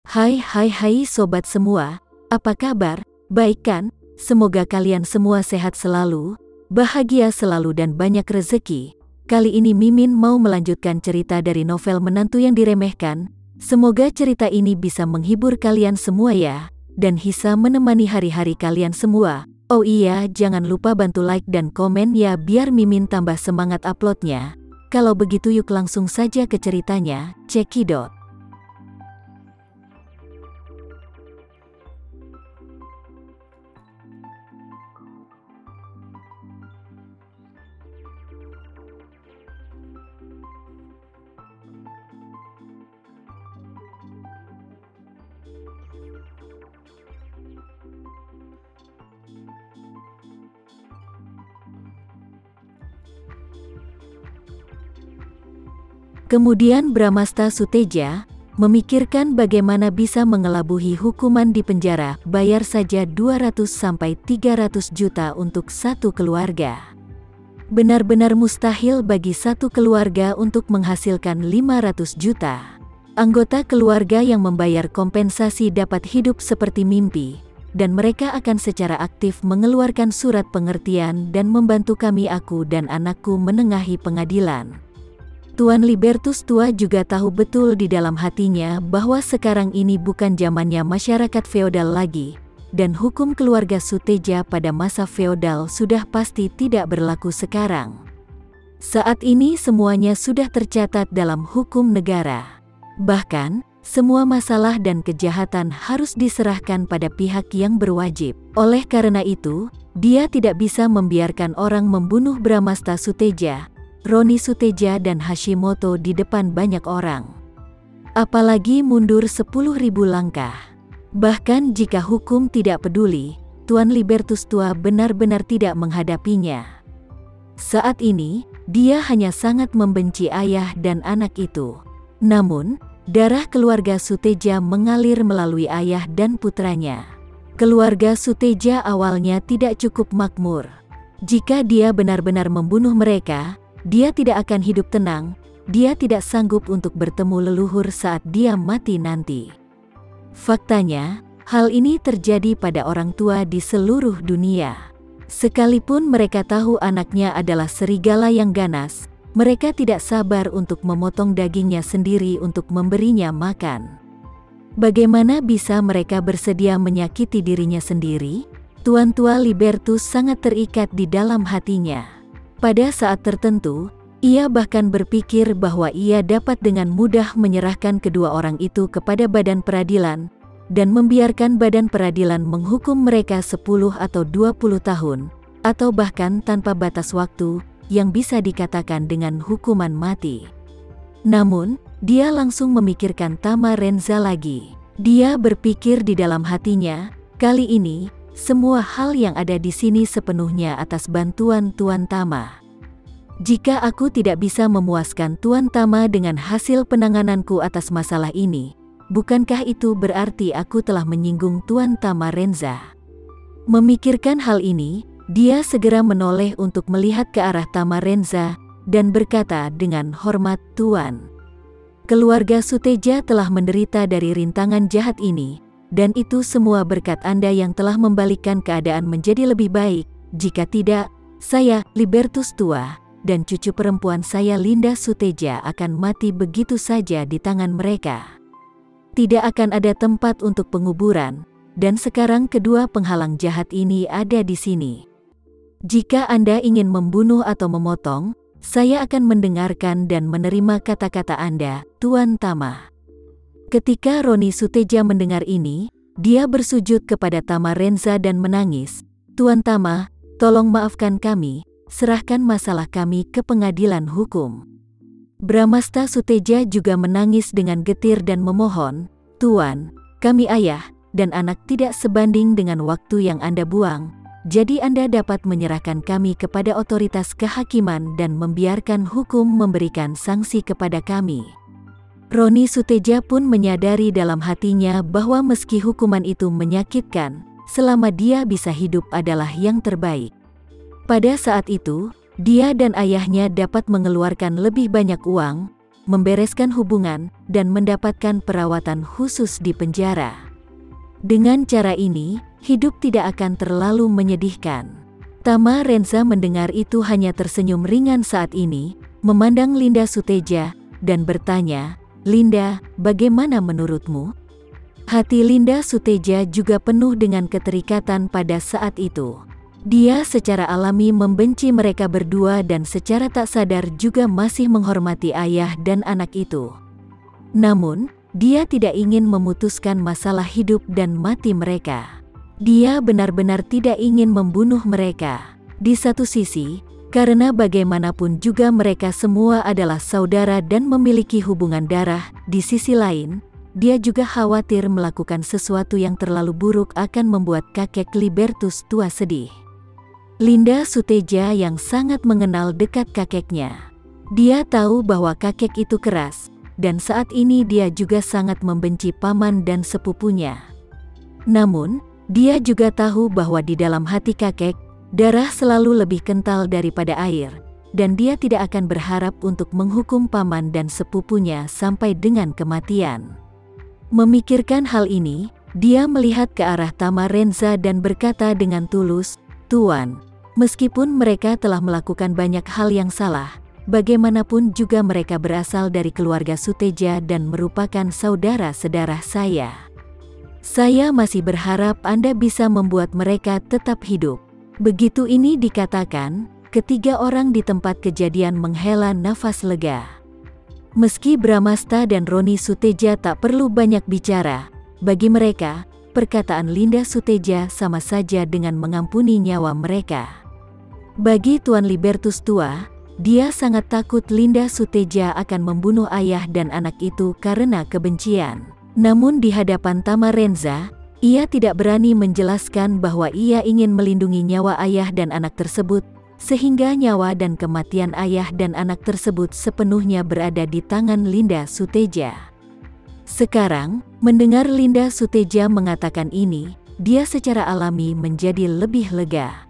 Hai sobat semua, apa kabar? Baik kan? Semoga kalian semua sehat selalu, bahagia selalu dan banyak rezeki. Kali ini Mimin mau melanjutkan cerita dari novel Menantu yang Diremehkan. Semoga cerita ini bisa menghibur kalian semua ya, dan bisa menemani hari-hari kalian semua. Oh iya, jangan lupa bantu like dan komen ya biar Mimin tambah semangat uploadnya. Kalau begitu yuk langsung saja ke ceritanya, cekidot. Kemudian Bramasta Suteja memikirkan bagaimana bisa mengelabuhi hukuman di penjara, bayar saja 200-300 juta untuk satu keluarga. Benar-benar mustahil bagi satu keluarga untuk menghasilkan 500 juta. Anggota keluarga yang membayar kompensasi dapat hidup seperti mimpi, dan mereka akan secara aktif mengeluarkan surat pengertian dan membantu aku dan anakku menengahi pengadilan. Tuan Libertus tua juga tahu betul di dalam hatinya bahwa sekarang ini bukan zamannya masyarakat feodal lagi, dan hukum keluarga Suteja pada masa feodal sudah pasti tidak berlaku sekarang. Saat ini semuanya sudah tercatat dalam hukum negara. Bahkan, semua masalah dan kejahatan harus diserahkan pada pihak yang berwajib. Oleh karena itu, dia tidak bisa membiarkan orang membunuh Bramasta Suteja, Roni Suteja dan Hashimoto di depan banyak orang. Apalagi mundur 10.000 langkah. Bahkan jika hukum tidak peduli, Tuan Libertus tua benar-benar tidak menghadapinya. Saat ini, dia hanya sangat membenci ayah dan anak itu. Namun, darah keluarga Suteja mengalir melalui ayah dan putranya. Keluarga Suteja awalnya tidak cukup makmur. Jika dia benar-benar membunuh mereka, dia tidak akan hidup tenang, dia tidak sanggup untuk bertemu leluhur saat dia mati nanti. Faktanya, hal ini terjadi pada orang tua di seluruh dunia. Sekalipun mereka tahu anaknya adalah serigala yang ganas, mereka tidak sabar untuk memotong dagingnya sendiri untuk memberinya makan. Bagaimana bisa mereka bersedia menyakiti dirinya sendiri? Tuan tua Libertus sangat terikat di dalam hatinya. Pada saat tertentu, ia bahkan berpikir bahwa ia dapat dengan mudah menyerahkan kedua orang itu kepada badan peradilan, dan membiarkan badan peradilan menghukum mereka 10 atau 20 tahun, atau bahkan tanpa batas waktu, yang bisa dikatakan dengan hukuman mati. Namun, dia langsung memikirkan Tama Renza lagi. Dia berpikir di dalam hatinya, kali ini, semua hal yang ada di sini sepenuhnya atas bantuan Tuan Tama. Jika aku tidak bisa memuaskan Tuan Tama dengan hasil penangananku atas masalah ini, bukankah itu berarti aku telah menyinggung Tuan Tama Renza? Memikirkan hal ini, dia segera menoleh untuk melihat ke arah Tama Renza, dan berkata dengan hormat, "Tuan, keluarga Suteja telah menderita dari rintangan jahat ini, dan itu semua berkat Anda yang telah membalikkan keadaan menjadi lebih baik. Jika tidak, saya, Libertus tua, dan cucu perempuan saya Linda Suteja akan mati begitu saja di tangan mereka. Tidak akan ada tempat untuk penguburan, dan sekarang kedua penghalang jahat ini ada di sini. Jika Anda ingin membunuh atau memotong, saya akan mendengarkan dan menerima kata-kata Anda, Tuan Tama." Ketika Roni Suteja mendengar ini, dia bersujud kepada Tama Renza dan menangis, "Tuan Tama, tolong maafkan kami, serahkan masalah kami ke pengadilan hukum." Bramasta Suteja juga menangis dengan getir dan memohon, "Tuan, kami ayah dan anak tidak sebanding dengan waktu yang Anda buang, jadi Anda dapat menyerahkan kami kepada otoritas kehakiman dan membiarkan hukum memberikan sanksi kepada kami." Roni Suteja pun menyadari dalam hatinya bahwa meski hukuman itu menyakitkan, selama dia bisa hidup adalah yang terbaik. Pada saat itu, dia dan ayahnya dapat mengeluarkan lebih banyak uang, membereskan hubungan, dan mendapatkan perawatan khusus di penjara. Dengan cara ini, hidup tidak akan terlalu menyedihkan. Tama Renza mendengar itu hanya tersenyum ringan saat ini, memandang Linda Suteja, dan bertanya, "Linda, bagaimana menurutmu?" Hati Linda Suteja juga penuh dengan keterikatan pada saat itu. Dia secara alami membenci mereka berdua dan secara tak sadar juga masih menghormati ayah dan anak itu. Namun, dia tidak ingin memutuskan masalah hidup dan mati mereka. Dia benar-benar tidak ingin membunuh mereka. Di satu sisi, karena bagaimanapun juga mereka semua adalah saudara dan memiliki hubungan darah, di sisi lain, dia juga khawatir melakukan sesuatu yang terlalu buruk akan membuat kakek Libertus tua sedih. Linda Suteja yang sangat mengenal dekat kakeknya. Dia tahu bahwa kakek itu keras, dan saat ini dia juga sangat membenci paman dan sepupunya. Namun, dia juga tahu bahwa di dalam hati kakek, darah selalu lebih kental daripada air, dan dia tidak akan berharap untuk menghukum paman dan sepupunya sampai dengan kematian. Memikirkan hal ini, dia melihat ke arah Tama Renza dan berkata dengan tulus, "Tuan, meskipun mereka telah melakukan banyak hal yang salah, bagaimanapun juga mereka berasal dari keluarga Suteja dan merupakan saudara sedarah saya. Saya masih berharap Anda bisa membuat mereka tetap hidup." Begitu ini dikatakan, ketiga orang di tempat kejadian menghela nafas lega. Meski Bramasta dan Roni Suteja tak perlu banyak bicara, bagi mereka, perkataan Linda Suteja sama saja dengan mengampuni nyawa mereka. Bagi Tuan Libertus tua, dia sangat takut Linda Suteja akan membunuh ayah dan anak itu karena kebencian. Namun di hadapan Tama Renza, ia tidak berani menjelaskan bahwa ia ingin melindungi nyawa ayah dan anak tersebut, sehingga nyawa dan kematian ayah dan anak tersebut sepenuhnya berada di tangan Linda Suteja. Sekarang, mendengar Linda Suteja mengatakan ini, dia secara alami menjadi lebih lega.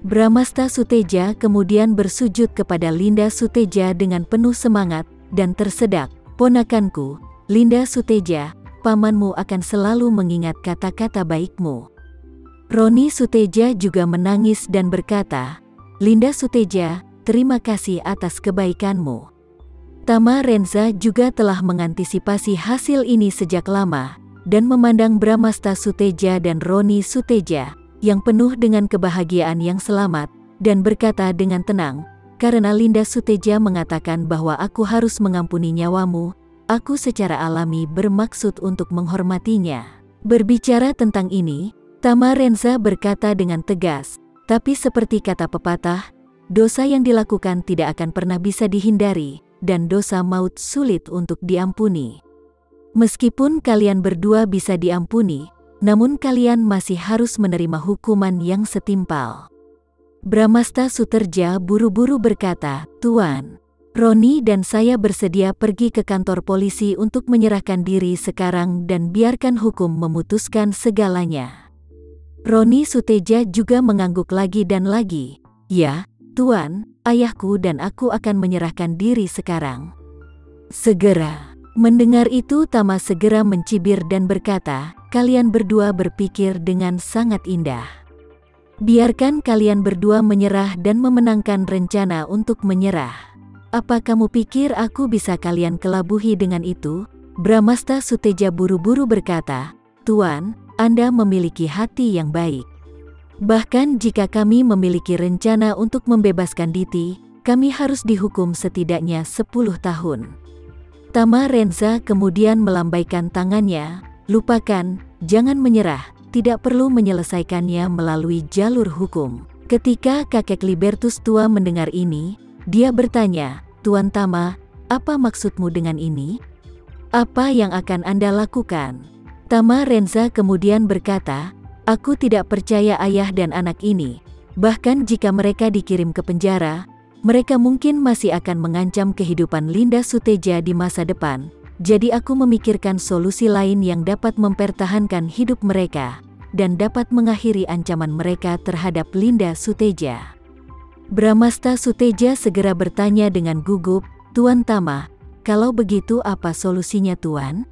Bramasta Suteja kemudian bersujud kepada Linda Suteja dengan penuh semangat, dan tersedak, "Ponakanku, Linda Suteja, pamanmu akan selalu mengingat kata-kata baikmu." Roni Suteja juga menangis dan berkata, "Linda Suteja, terima kasih atas kebaikanmu." Tama Renza juga telah mengantisipasi hasil ini sejak lama, dan memandang Bramasta Suteja dan Roni Suteja, yang penuh dengan kebahagiaan yang selamat, dan berkata dengan tenang, "Karena Linda Suteja mengatakan bahwa aku harus mengampuni nyawamu, aku secara alami bermaksud untuk menghormatinya." Berbicara tentang ini, Tama Renza berkata dengan tegas, "Tapi seperti kata pepatah, dosa yang dilakukan tidak akan pernah bisa dihindari, dan dosa maut sulit untuk diampuni. Meskipun kalian berdua bisa diampuni, namun kalian masih harus menerima hukuman yang setimpal." Bramasta Suterja buru-buru berkata, "Tuan, Roni dan saya bersedia pergi ke kantor polisi untuk menyerahkan diri sekarang dan biarkan hukum memutuskan segalanya." Roni Suteja juga mengangguk lagi dan lagi, "Ya, Tuan, ayahku dan aku akan menyerahkan diri sekarang." Segera. Mendengar itu Tama segera mencibir dan berkata, "Kalian berdua berpikir dengan sangat indah. Biarkan kalian berdua menyerah dan memenangkan rencana untuk menyerah. Apa kamu pikir aku bisa kalian kelabuhi dengan itu?" Bramasta Suteja buru-buru berkata, "Tuan, Anda memiliki hati yang baik. Bahkan jika kami memiliki rencana untuk membebaskan Diti, kami harus dihukum setidaknya 10 tahun. Tama Renza kemudian melambaikan tangannya, "Lupakan, jangan menyerah, tidak perlu menyelesaikannya melalui jalur hukum." Ketika kakek Libertus tua mendengar ini, dia bertanya, "Tuan Tama, apa maksudmu dengan ini? Apa yang akan Anda lakukan?" Tama Renza kemudian berkata, "Aku tidak percaya ayah dan anak ini. Bahkan jika mereka dikirim ke penjara, mereka mungkin masih akan mengancam kehidupan Linda Suteja di masa depan. Jadi aku memikirkan solusi lain yang dapat mempertahankan hidup mereka, dan dapat mengakhiri ancaman mereka terhadap Linda Suteja." Bramasta Suteja segera bertanya dengan gugup, "Tuan Tama, Kalau begitu apa solusinya Tuan?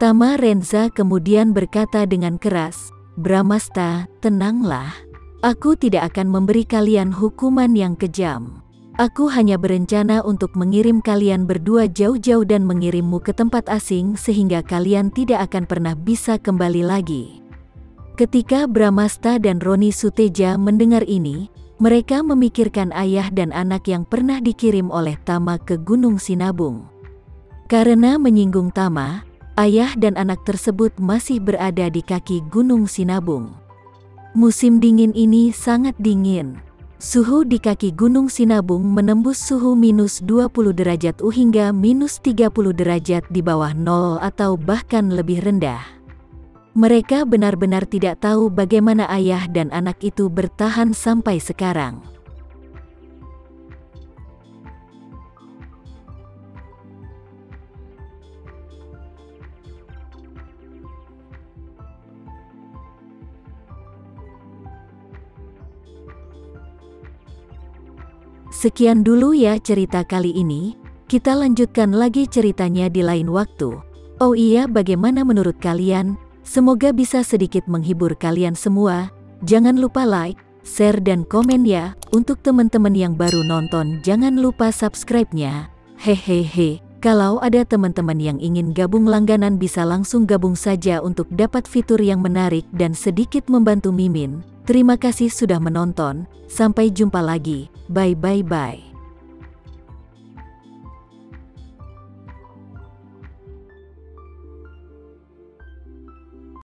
Tama Renza kemudian berkata dengan keras, Bramasta, tenanglah. Aku tidak akan memberi kalian hukuman yang kejam. Aku hanya berencana untuk mengirim kalian berdua jauh-jauh dan mengirimmu ke tempat asing sehingga kalian tidak akan pernah bisa kembali lagi. Ketika Bramasta dan Roni Suteja mendengar ini, mereka memikirkan ayah dan anak yang pernah dikirim oleh Tama ke Gunung Sinabung. Karena menyinggung Tama, ayah dan anak tersebut masih berada di kaki Gunung Sinabung. Musim dingin ini sangat dingin. Suhu di kaki Gunung Sinabung menembus suhu minus 20 derajat U hingga minus 30 derajat di bawah nol atau bahkan lebih rendah. Mereka benar-benar tidak tahu bagaimana ayah dan anak itu bertahan sampai sekarang. Sekian dulu ya cerita kali ini, kita lanjutkan lagi ceritanya di lain waktu. Oh iya, bagaimana menurut kalian? Semoga bisa sedikit menghibur kalian semua. Jangan lupa like, share dan komen ya. Untuk teman-teman yang baru nonton jangan lupa subscribe-nya. Hehehe. Kalau ada teman-teman yang ingin gabung langganan bisa langsung gabung saja untuk dapat fitur yang menarik dan sedikit membantu Mimin. Terima kasih sudah menonton, sampai jumpa lagi, bye.